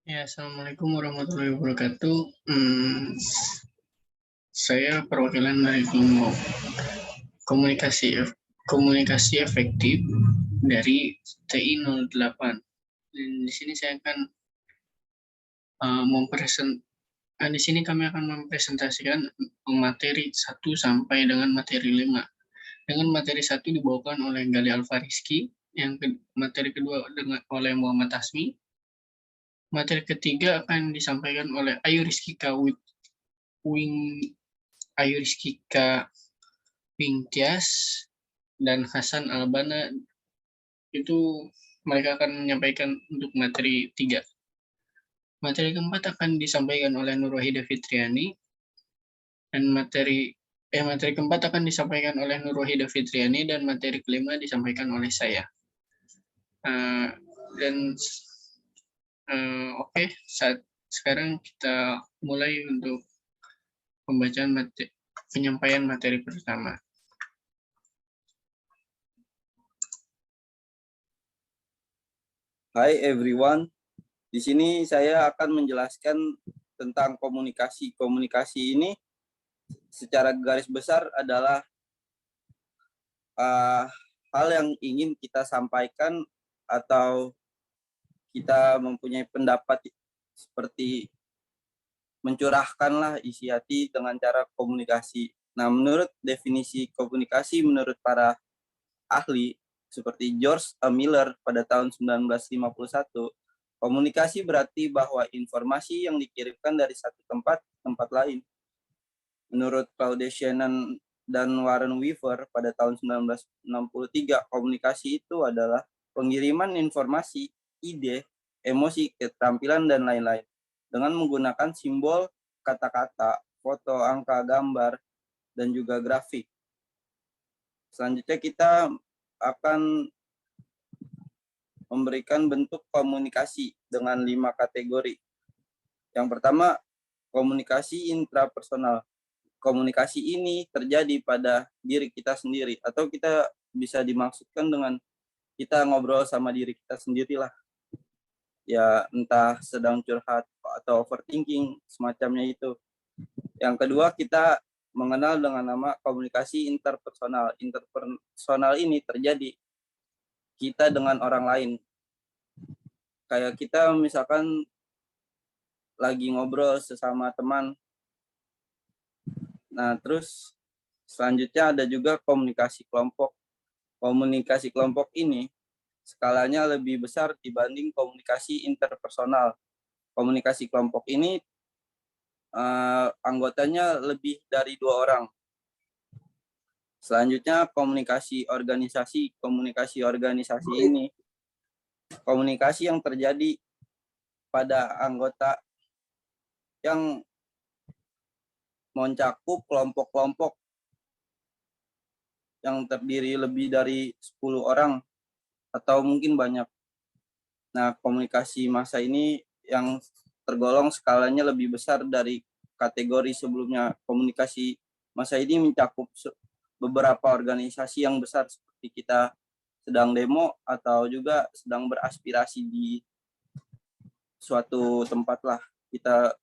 Ya, Assalamualaikum warahmatullahi wabarakatuh. Saya perwakilan dari kelompok komunikasi komunikasi efektif dari TI 08. Dan di sini saya akan di sini kami akan mempresentasikan materi 1 sampai dengan materi 5. Dengan materi 1 dibawakan oleh Gali Alfariski, materi kedua oleh Muhammad Asmi, materi ketiga akan disampaikan oleh Ayu Rizkika Wingtyas dan Hasan Albana. Itu mereka akan menyampaikan untuk materi 3. Materi keempat akan disampaikan oleh Nur Wahida Fitriani, dan materi keempat akan disampaikan oleh Nur Wahida Fitriani, dan materi kelima disampaikan oleh saya. Oke, sekarang kita mulai untuk pembacaan penyampaian materi pertama. Hi everyone, di sini saya akan menjelaskan tentang komunikasi. Komunikasi ini secara garis besar adalah hal yang ingin kita sampaikan atau kita mempunyai pendapat seperti mencurahkanlah isi hati dengan cara komunikasi. Nah, menurut definisi komunikasi menurut para ahli seperti George Miller pada tahun 1951, komunikasi berarti bahwa informasi yang dikirimkan dari satu tempat ke tempat lain. Menurut Claude Shannon dan Warren Weaver pada tahun 1963, komunikasi itu adalah pengiriman informasi, ide, emosi, keterampilan, dan lain-lain dengan menggunakan simbol, kata-kata, foto, angka, gambar, dan juga grafik. Selanjutnya kita akan memberikan bentuk komunikasi dengan 5 kategori. Yang pertama, komunikasi intrapersonal. Komunikasi ini terjadi pada diri kita sendiri, atau kita bisa dimaksudkan dengan kita ngobrol sama diri kita sendirilah. Ya, entah sedang curhat atau overthinking, semacamnya itu. Yang kedua, kita mengenal dengan nama komunikasi interpersonal. Interpersonal ini terjadi kita dengan orang lain. Kayak kita misalkan lagi ngobrol sesama teman. Nah, terus selanjutnya ada juga komunikasi kelompok. Komunikasi kelompok ini skalanya lebih besar dibanding komunikasi interpersonal. Komunikasi kelompok ini anggotanya lebih dari 2 orang. Selanjutnya komunikasi organisasi. Komunikasi organisasi ini komunikasi yang terjadi pada anggota yang mencakup kelompok-kelompok yang terdiri lebih dari 10 orang atau mungkin banyak. Nah, komunikasi massa ini yang tergolong skalanya lebih besar dari kategori sebelumnya. Komunikasi massa ini mencakup beberapa organisasi yang besar seperti kita sedang demo atau juga sedang beraspirasi di suatu tempat lah. Kita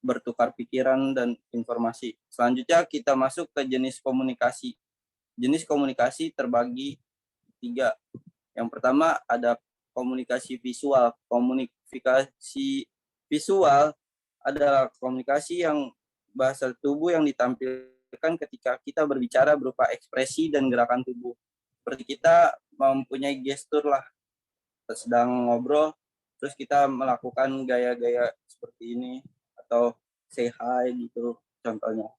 bertukar pikiran dan informasi. Selanjutnya kita masuk ke jenis komunikasi. Jenis komunikasi terbagi 3. Yang pertama ada komunikasi visual. Komunikasi visual adalah komunikasi yang bahasa tubuh yang ditampilkan ketika kita berbicara berupa ekspresi dan gerakan tubuh. Seperti kita mempunyai gestur lah, sedang ngobrol, terus kita melakukan gaya-gaya seperti ini, atau say hi gitu contohnya.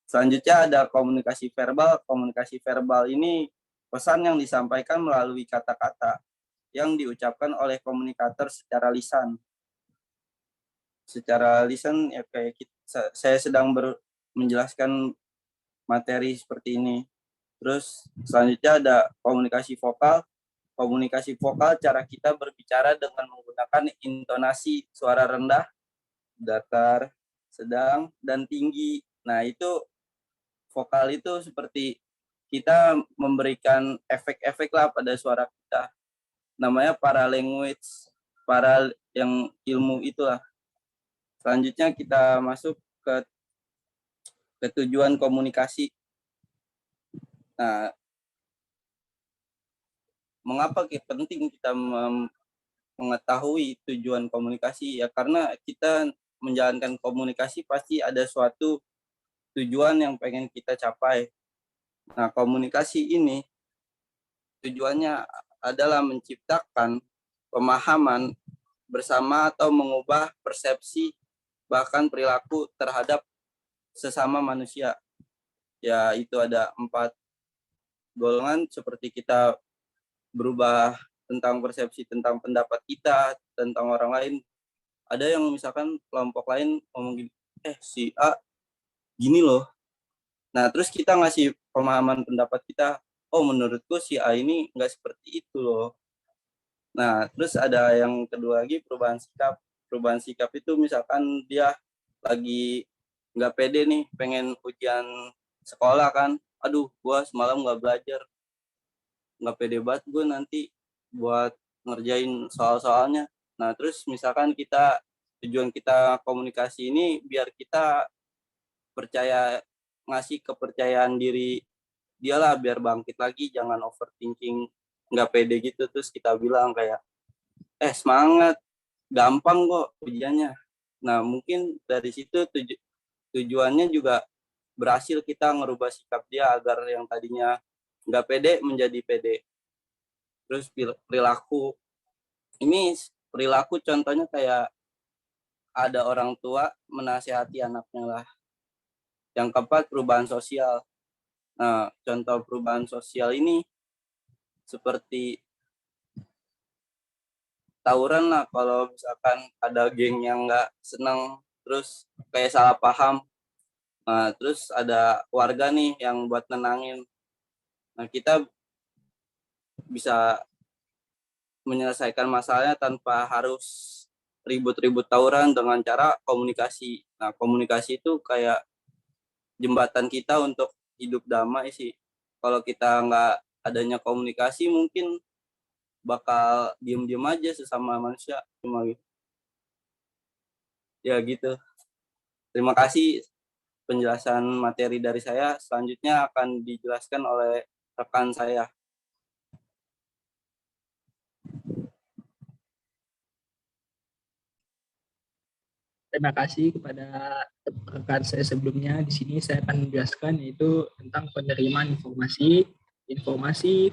Selanjutnya ada komunikasi verbal. Komunikasi verbal ini pesan yang disampaikan melalui kata-kata yang diucapkan oleh komunikator secara lisan. Secara lisan ya kayak saya sedang menjelaskan materi seperti ini. Terus selanjutnya ada komunikasi vokal. Komunikasi vokal cara kita berbicara dengan menggunakan intonasi suara rendah, datar, sedang, dan tinggi. Nah, itu vokal itu seperti kita memberikan efek-efek lah pada suara kita. Namanya paralanguage. yang ilmu itulah. Selanjutnya kita masuk ke tujuan komunikasi. Nah, mengapa penting kita mengetahui tujuan komunikasi? Ya karena kita menjalankan komunikasi pasti ada suatu tujuan yang pengen kita capai. Nah, komunikasi ini tujuannya adalah menciptakan pemahaman bersama atau mengubah persepsi bahkan perilaku terhadap sesama manusia. Ya, itu ada 4 golongan seperti kita berubah tentang persepsi tentang pendapat kita tentang orang lain. Ada yang misalkan kelompok lain ngomong gini, si A gini loh. Nah, terus kita ngasih pemahaman pendapat kita, oh menurutku si A ini nggak seperti itu loh. Nah, terus ada yang kedua lagi perubahan sikap. Perubahan sikap itu misalkan dia lagi nggak pede nih, pengen ujian sekolah kan. Aduh, gua semalam nggak belajar. Nggak pede banget gue nanti buat ngerjain soal-soalnya. Nah, terus misalkan tujuan kita komunikasi ini biar kita percaya, ngasih kepercayaan diri dia lah, biar bangkit lagi, jangan overthinking, nggak pede gitu. Terus kita bilang kayak, semangat, gampang kok ujiannya. Nah, mungkin dari situ tujuannya juga berhasil kita ngerubah sikap dia agar yang tadinya nggak pede menjadi pede. Terus perilaku, ini perilaku contohnya kayak ada orang tua menasihati anaknya lah. Yang keempat, perubahan sosial. Nah, contoh perubahan sosial ini seperti tawuran lah, kalau misalkan ada geng yang nggak senang, terus kayak salah paham. Nah, terus ada warga nih yang buat nenangin. Nah, kita bisa menyelesaikan masalahnya tanpa harus ribut-ribut tawuran dengan cara komunikasi. Nah, komunikasi itu kayak jembatan kita untuk hidup damai sih. Kalau kita nggak adanya komunikasi, mungkin bakal diem-diem aja sesama manusia. Cuma gitu. Ya gitu. Terima kasih penjelasan materi dari saya. Selanjutnya akan dijelaskan oleh rekan saya. Terima kasih kepada rekan saya sebelumnya. Di sini saya akan menjelaskan yaitu tentang penerimaan informasi,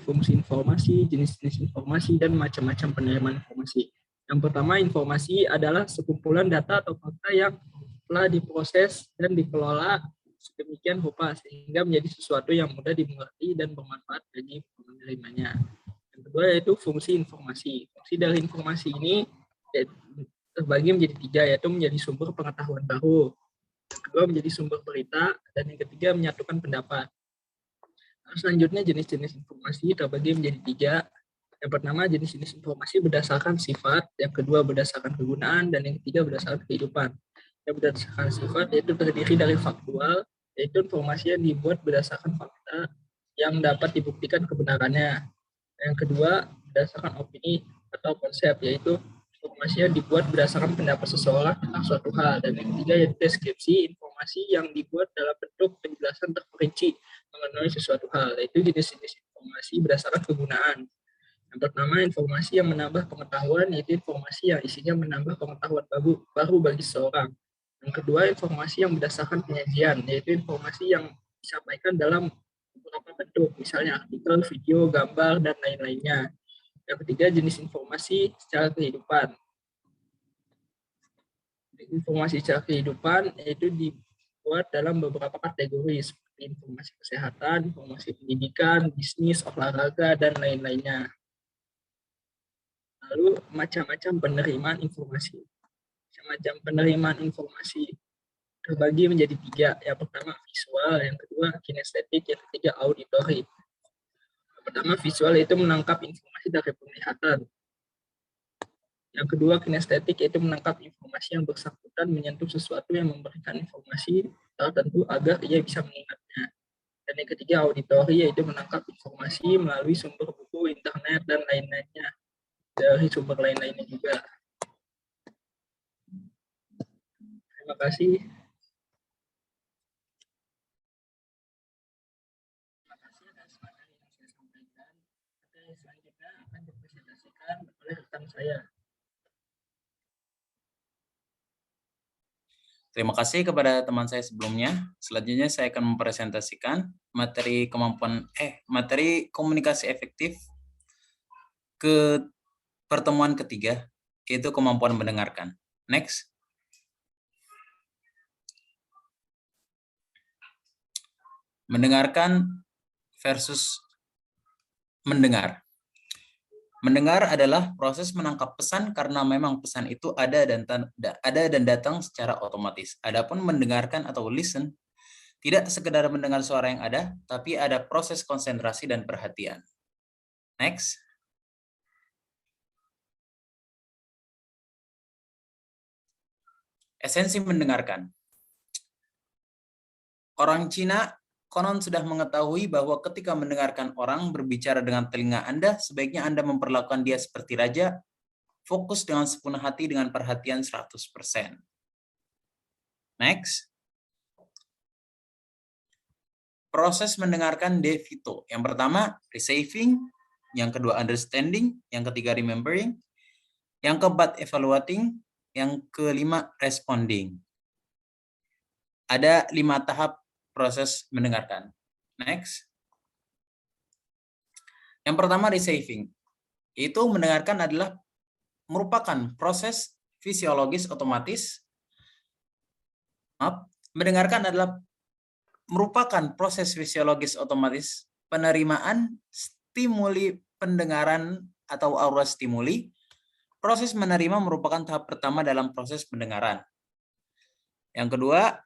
fungsi informasi, jenis-jenis informasi, dan macam-macam penerimaan informasi. Yang pertama, informasi adalah sekumpulan data atau fakta yang telah diproses dan dikelola sedemikian rupa sehingga menjadi sesuatu yang mudah dimengerti dan bermanfaat bagi penerimanya. Yang kedua yaitu fungsi informasi. Fungsi dari informasi ini terbagi menjadi 3, yaitu menjadi sumber pengetahuan baru, yang kedua menjadi sumber berita, dan yang ketiga menyatukan pendapat. Selanjutnya jenis-jenis informasi terbagi menjadi 3. Yang pertama jenis-jenis informasi berdasarkan sifat, yang kedua berdasarkan kegunaan, dan yang ketiga berdasarkan kehidupan. Yang berdasarkan sifat yaitu terdiri dari faktual, yaitu informasi yang dibuat berdasarkan fakta yang dapat dibuktikan kebenarannya. Yang kedua berdasarkan opini atau konsep, yaitu informasi yang dibuat berdasarkan pendapat seseorang tentang suatu hal. Dan yang ketiga yaitu deskripsi, informasi yang dibuat dalam bentuk penjelasan terperinci mengenai sesuatu hal. Yaitu jenis-jenis informasi berdasarkan kegunaan. Yang pertama, informasi yang menambah pengetahuan, yaitu informasi yang isinya menambah pengetahuan baru bagi seseorang. Yang kedua, informasi yang berdasarkan penyajian, yaitu informasi yang disampaikan dalam beberapa bentuk, misalnya artikel, video, gambar, dan lain-lainnya. Yang ketiga, jenis informasi secara kehidupan. Informasi secara kehidupan yaitu dibuat dalam beberapa kategori seperti informasi kesehatan, informasi pendidikan, bisnis, olahraga, dan lain-lainnya. Lalu macam-macam penerimaan informasi. Macam-macam penerimaan informasi terbagi menjadi 3. Yang pertama visual, yang kedua kinestetik, yang ketiga auditory. Pertama, visual itu menangkap informasi dari penglihatan. Yang kedua, kinestetik yaitu menangkap informasi yang bersangkutan menyentuh sesuatu yang memberikan informasi tertentu agar ia bisa mengingatnya. Dan yang ketiga, auditory yaitu menangkap informasi melalui sumber buku, internet, dan lain-lainnya. Dari sumber lain-lainnya juga. Terima kasih. Terima kasih atas materi yang saya sampaikan. Materi selanjutnya akan dipresentasikan oleh rekan saya. Terima kasih kepada teman saya sebelumnya. Selanjutnya saya akan mempresentasikan materi materi komunikasi efektif ke pertemuan ketiga, yaitu kemampuan mendengarkan. Next. Mendengarkan versus mendengar. Mendengar adalah proses menangkap pesan karena memang pesan itu ada dan datang secara otomatis. Adapun mendengarkan atau listen tidak sekedar mendengar suara yang ada, tapi ada proses konsentrasi dan perhatian. Next. Esensi mendengarkan. Orang Cina konon sudah mengetahui bahwa ketika mendengarkan orang berbicara dengan telinga Anda, sebaiknya Anda memperlakukan dia seperti raja, fokus dengan sepenuh hati dengan perhatian 100%. Next. Proses mendengarkan De Vito. Yang pertama, receiving. Yang kedua, understanding. Yang ketiga, remembering. Yang keempat, evaluating. Yang kelima, responding. Ada 5 tahap proses mendengarkan. Next. Yang pertama, receiving. Itu mendengarkan adalah merupakan proses fisiologis otomatis. Mendengarkan adalah merupakan proses fisiologis otomatis penerimaan stimuli pendengaran atau aura stimuli. Proses menerima merupakan tahap pertama dalam proses pendengaran. Yang kedua,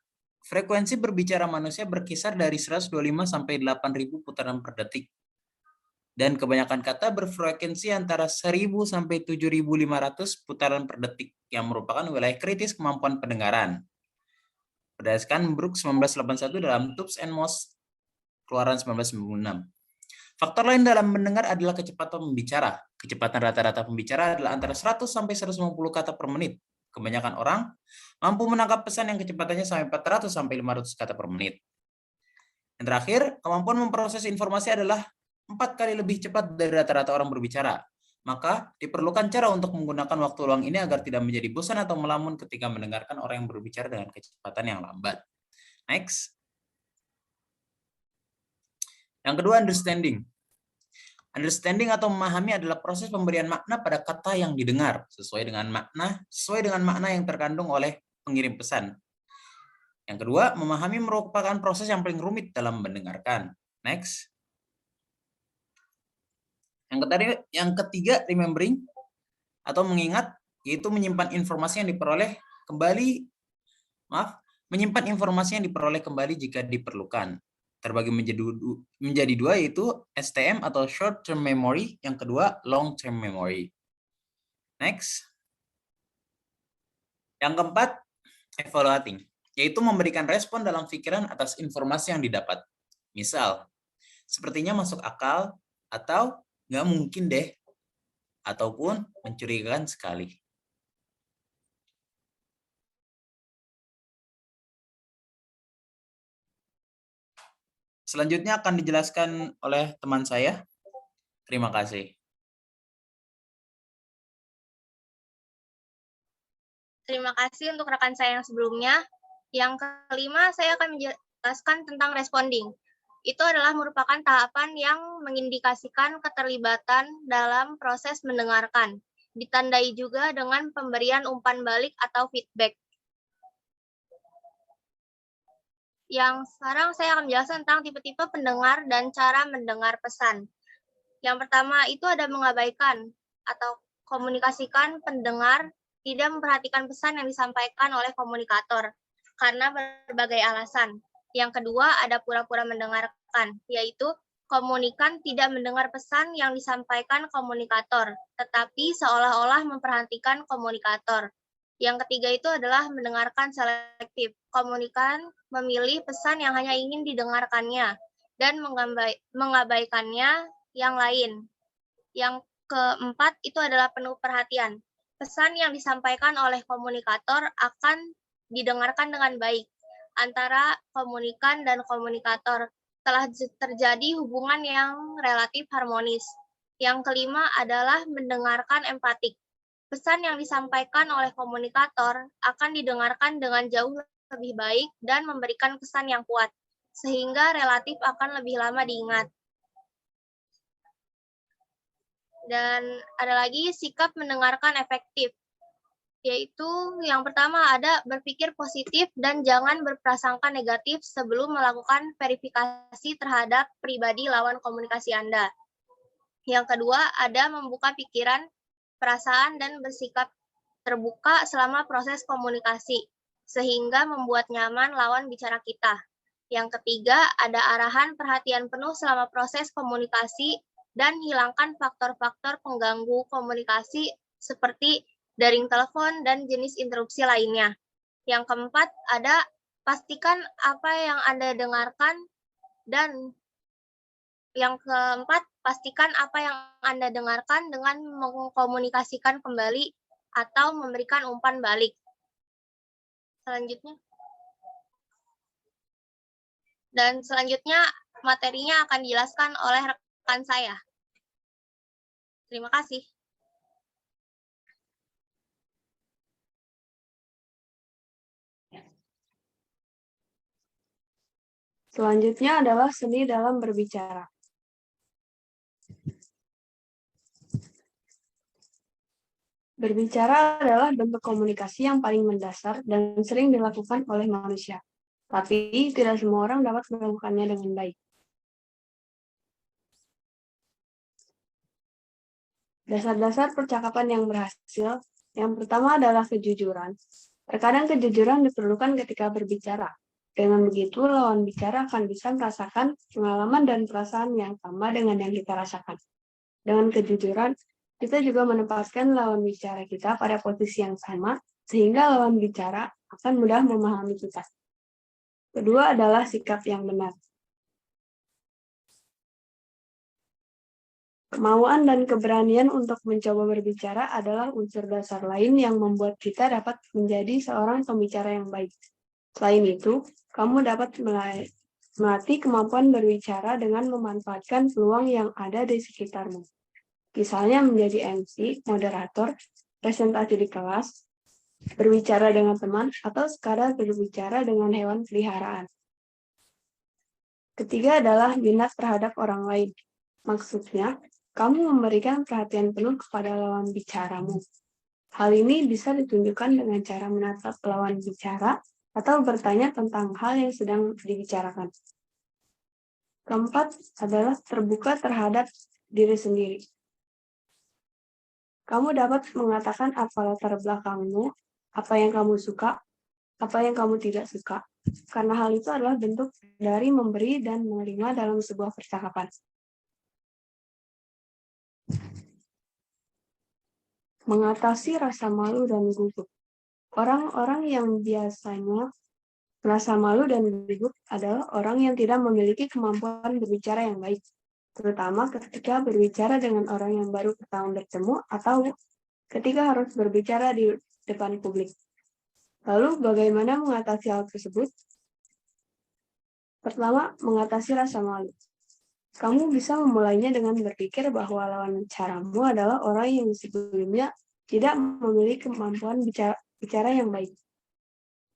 frekuensi berbicara manusia berkisar dari 125 sampai 8.000 putaran per detik. Dan kebanyakan kata berfrekuensi antara 1.000 sampai 7.500 putaran per detik, yang merupakan wilayah kritis kemampuan pendengaran. Berdasarkan Brooks 1981 dalam Tubes and Moss, keluaran 1996. Faktor lain dalam mendengar adalah kecepatan membicara. Kecepatan rata-rata pembicara adalah antara 100 sampai 150 kata per menit. Kebanyakan orang mampu menangkap pesan yang kecepatannya sampai 400 sampai 500 kata per menit. Yang terakhir, kemampuan memproses informasi adalah 4 kali lebih cepat dari rata-rata orang berbicara. Maka diperlukan cara untuk menggunakan waktu luang ini agar tidak menjadi bosan atau melamun ketika mendengarkan orang yang berbicara dengan kecepatan yang lambat. Next. Yang kedua, understanding. Understanding atau memahami adalah proses pemberian makna pada kata yang didengar sesuai dengan makna yang terkandung oleh pengirim pesan. Yang kedua, memahami merupakan proses yang paling rumit dalam mendengarkan. Next. Yang ketiga, remembering atau mengingat, yaitu menyimpan informasi yang diperoleh kembali jika diperlukan. Terbagi menjadi 2, yaitu STM atau short term memory, yang kedua long term memory. Next. Yang keempat, evaluating, yaitu memberikan respon dalam pikiran atas informasi yang didapat. Misal, sepertinya masuk akal, atau nggak mungkin deh, ataupun mencurigakan sekali. Selanjutnya akan dijelaskan oleh teman saya. Terima kasih. Terima kasih untuk rekan saya yang sebelumnya. Yang kelima, saya akan menjelaskan tentang responding. Itu adalah merupakan tahapan yang mengindikasikan keterlibatan dalam proses mendengarkan. Ditandai juga dengan pemberian umpan balik atau feedback. Yang sekarang saya akan menjelaskan tentang tipe-tipe pendengar dan cara mendengar pesan. Yang pertama itu ada mengabaikan atau komunikasikan pendengar tidak memperhatikan pesan yang disampaikan oleh komunikator karena berbagai alasan. Yang kedua ada pura-pura mendengarkan, yaitu komunikan tidak mendengar pesan yang disampaikan komunikator, tetapi seolah-olah memperhatikan komunikator. Yang ketiga itu adalah mendengarkan selektif. Komunikan memilih pesan yang hanya ingin didengarkannya dan mengabaikannya yang lain. Yang keempat itu adalah penuh perhatian. Pesan yang disampaikan oleh komunikator akan didengarkan dengan baik antara komunikan dan komunikator. Telah terjadi hubungan yang relatif harmonis. Yang kelima adalah mendengarkan empatik. Pesan yang disampaikan oleh komunikator akan didengarkan dengan jauh lebih baik dan memberikan kesan yang kuat, sehingga relatif akan lebih lama diingat. Dan ada lagi sikap mendengarkan efektif, yaitu yang pertama ada berpikir positif dan jangan berprasangka negatif sebelum melakukan verifikasi terhadap pribadi lawan komunikasi Anda. Yang kedua ada membuka pikiran, perasaan, dan bersikap terbuka selama proses komunikasi, sehingga membuat nyaman lawan bicara kita. Yang ketiga ada arahan perhatian penuh selama proses komunikasi dan hilangkan faktor-faktor pengganggu komunikasi seperti daring telepon dan jenis interupsi lainnya. Yang keempat, ada pastikan apa yang Anda dengarkan dan yang keempat, pastikan apa yang Anda dengarkan dengan mengkomunikasikan kembali atau memberikan umpan balik. Selanjutnya materinya akan dijelaskan oleh rekan saya. Terima kasih. Selanjutnya adalah seni dalam berbicara. Berbicara adalah bentuk komunikasi yang paling mendasar dan sering dilakukan oleh manusia. Tapi tidak semua orang dapat melakukannya dengan baik. Dasar-dasar percakapan yang berhasil, yang pertama adalah kejujuran. Terkadang kejujuran diperlukan ketika berbicara. Dengan begitu, lawan bicara akan bisa merasakan pengalaman dan perasaan yang sama dengan yang kita rasakan. Dengan kejujuran, kita juga menempatkan lawan bicara kita pada posisi yang sama, sehingga lawan bicara akan mudah memahami kita. Kedua adalah sikap yang benar. Kemauan dan keberanian untuk mencoba berbicara adalah unsur dasar lain yang membuat kita dapat menjadi seorang pembicara yang baik. Selain itu, kamu dapat melatih kemampuan berbicara dengan memanfaatkan peluang yang ada di sekitarmu. Misalnya menjadi MC, moderator, presentasi di kelas, berbicara dengan teman, atau sekadar berbicara dengan hewan peliharaan. Ketiga adalah minat terhadap orang lain. Maksudnya, kamu memberikan perhatian penuh kepada lawan bicaramu. Hal ini bisa ditunjukkan dengan cara menatap lawan bicara atau bertanya tentang hal yang sedang dibicarakan. Keempat adalah terbuka terhadap diri sendiri. Kamu dapat mengatakan apa latar belakangmu, apa yang kamu suka, apa yang kamu tidak suka, karena hal itu adalah bentuk dari memberi dan menerima dalam sebuah percakapan. Mengatasi rasa malu dan gugup. Orang-orang yang biasanya merasa malu dan gugup adalah orang yang tidak memiliki kemampuan berbicara yang baik, terutama ketika berbicara dengan orang yang baru pertama bertemu atau ketika harus berbicara di depan publik. Lalu, bagaimana mengatasi hal tersebut? Pertama, mengatasi rasa malu. Kamu bisa memulainya dengan berpikir bahwa lawan bicaramu adalah orang yang sebelumnya tidak memiliki kemampuan bicara yang baik.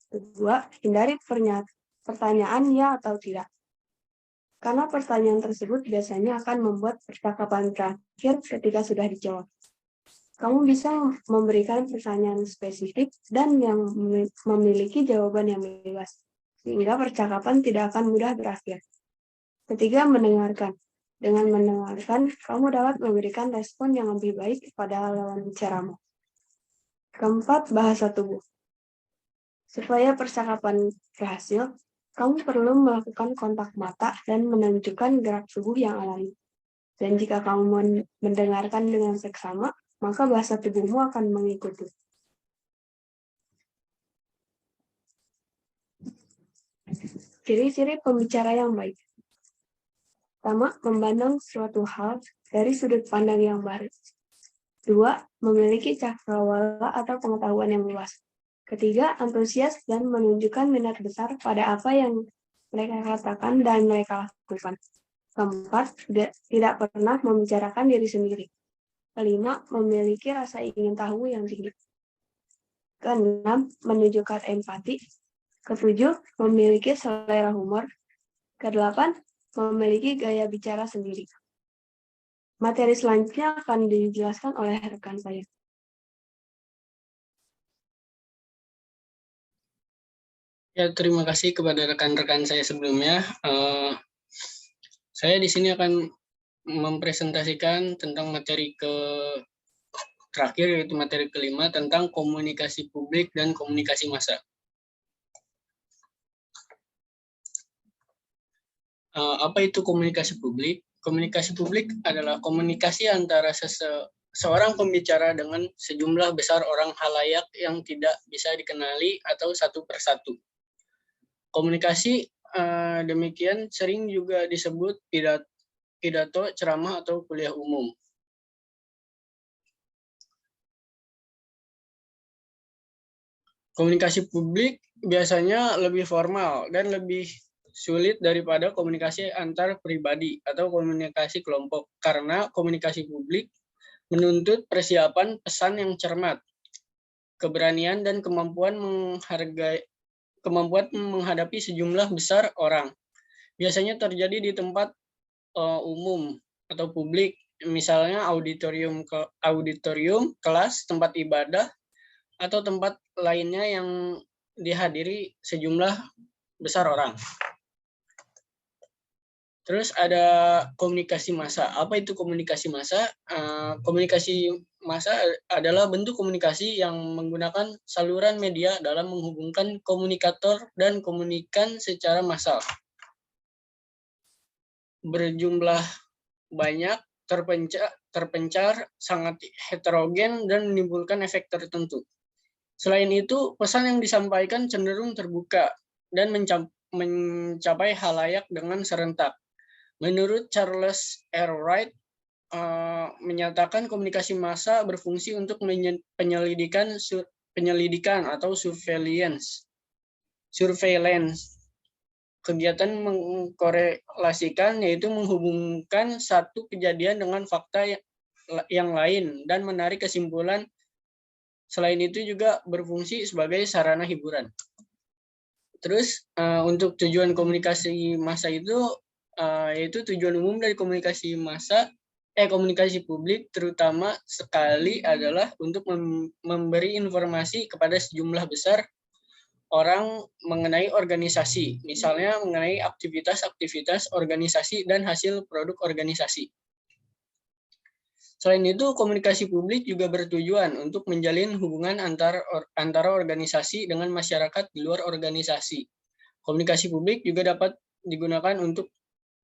Kedua, hindari pertanyaan ya atau tidak. Karena pertanyaan tersebut biasanya akan membuat percakapan berakhir ketika sudah dijawab. Kamu bisa memberikan pertanyaan spesifik dan yang memiliki jawaban yang bebas, sehingga percakapan tidak akan mudah berakhir. Ketiga, mendengarkan. Dengan mendengarkan, kamu dapat memberikan respon yang lebih baik kepada lawan bicaramu. Keempat, bahasa tubuh. Supaya percakapan berhasil, kamu perlu melakukan kontak mata dan menunjukkan gerak tubuh yang alami. Dan jika kamu mendengarkan dengan seksama, maka bahasa tubuhmu akan mengikuti. Ciri-ciri pembicara yang baik. Pertama, memandang suatu hal dari sudut pandang yang baru. Dua, memiliki cakrawala atau pengetahuan yang luas. Ketiga, antusias dan menunjukkan minat besar pada apa yang mereka katakan dan mereka lakukan. Keempat, tidak pernah membicarakan diri sendiri. Kelima, memiliki rasa ingin tahu yang tinggi. Keenam, menunjukkan empati. Ketujuh, memiliki selera humor. Kedelapan, memiliki gaya bicara sendiri. Materi selanjutnya akan dijelaskan oleh rekan saya. Ya, terima kasih kepada rekan-rekan saya sebelumnya. Saya di sini akan mempresentasikan tentang materi terakhir, yaitu materi kelima tentang komunikasi publik dan komunikasi massa. Apa itu komunikasi publik? Komunikasi publik adalah komunikasi antara seorang pembicara dengan sejumlah besar orang halayak yang tidak bisa dikenali atau satu persatu. Komunikasi demikian sering juga disebut pidato, ceramah, atau kuliah umum. Komunikasi publik biasanya lebih formal dan lebih sulit daripada komunikasi antar pribadi atau komunikasi kelompok, karena komunikasi publik menuntut persiapan pesan yang cermat, keberanian, dan kemampuan menghadapi sejumlah besar orang. Biasanya terjadi di tempat umum atau publik, misalnya auditorium, kelas, tempat ibadah, atau tempat lainnya yang dihadiri sejumlah besar orang. Terus ada komunikasi massa. Apa itu komunikasi massa? Komunikasi massa adalah bentuk komunikasi yang menggunakan saluran media dalam menghubungkan komunikator dan komunikan secara massal. Berjumlah banyak, terpencar, sangat heterogen, dan menimbulkan efek tertentu. Selain itu, pesan yang disampaikan cenderung terbuka dan mencapai halayak dengan serentak. Menurut Charles R. Wright, menyatakan komunikasi massa berfungsi untuk penyelidikan atau surveillance. Kegiatan mengkorelasikan, yaitu menghubungkan satu kejadian dengan fakta yang lain dan menarik kesimpulan. Selain itu juga berfungsi sebagai sarana hiburan. Terus untuk tujuan komunikasi massa itu yaitu tujuan umum dari komunikasi publik terutama sekali adalah untuk memberi informasi kepada sejumlah besar orang mengenai organisasi, misalnya mengenai aktivitas organisasi dan hasil produk organisasi. Selain itu, komunikasi publik juga bertujuan untuk menjalin hubungan antara organisasi dengan masyarakat di luar organisasi. Komunikasi publik juga dapat digunakan untuk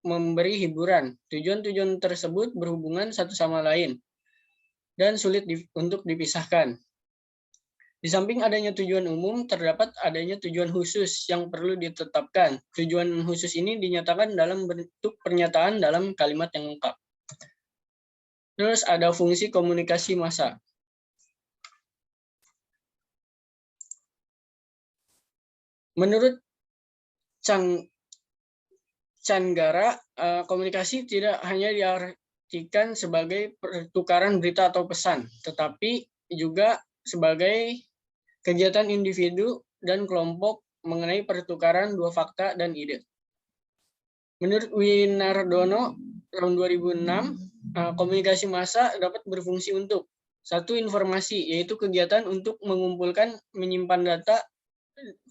memberi hiburan. Tujuan-tujuan tersebut berhubungan satu sama lain dan sulit untuk dipisahkan. Di samping adanya tujuan umum, terdapat adanya tujuan khusus yang perlu ditetapkan. Tujuan khusus ini dinyatakan dalam bentuk pernyataan dalam kalimat yang lengkap. Terus ada fungsi komunikasi massa. Menurut Canggara, komunikasi tidak hanya diartikan sebagai pertukaran berita atau pesan, tetapi juga sebagai kegiatan individu dan kelompok mengenai pertukaran dua fakta dan ide. Menurut Winardono, tahun 2006, komunikasi massa dapat berfungsi untuk satu, informasi, yaitu kegiatan untuk mengumpulkan, menyimpan data,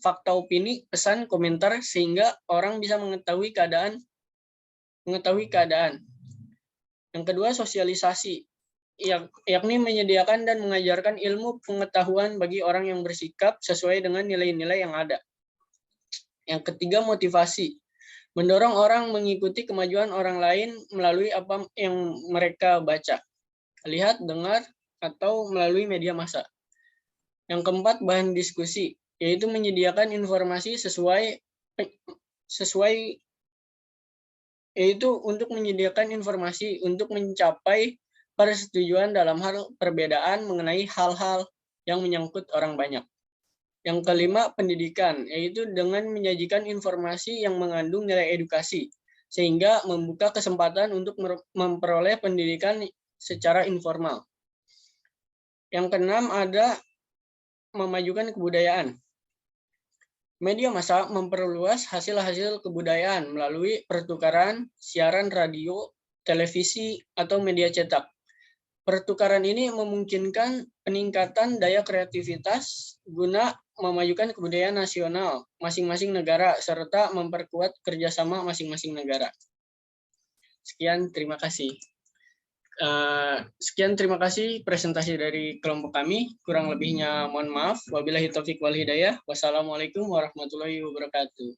fakta, opini, pesan, komentar, sehingga orang bisa mengetahui keadaan. Yang kedua, sosialisasi, yakni menyediakan dan mengajarkan ilmu pengetahuan bagi orang yang bersikap sesuai dengan nilai-nilai yang ada. Yang ketiga, motivasi, mendorong orang mengikuti kemajuan orang lain melalui apa yang mereka baca, lihat, dengar, atau melalui media massa. Yang keempat, bahan diskusi, yaitu menyediakan informasi yaitu untuk menyediakan informasi untuk mencapai persetujuan dalam hal perbedaan mengenai hal-hal yang menyangkut orang banyak. Yang kelima, pendidikan, yaitu dengan menyajikan informasi yang mengandung nilai edukasi, sehingga membuka kesempatan untuk memperoleh pendidikan secara informal. Yang keenam ada memajukan kebudayaan. Media massa memperluas hasil-hasil kebudayaan melalui pertukaran siaran radio, televisi, atau media cetak. Pertukaran ini memungkinkan peningkatan daya kreativitas guna memajukan kebudayaan nasional masing-masing negara serta memperkuat kerjasama masing-masing negara. Sekian, terima kasih. Sekian, terima kasih presentasi dari kelompok kami. Kurang lebihnya mohon maaf. Wabillahi taufiq wal hidayah. Wassalamualaikum warahmatullahi wabarakatuh.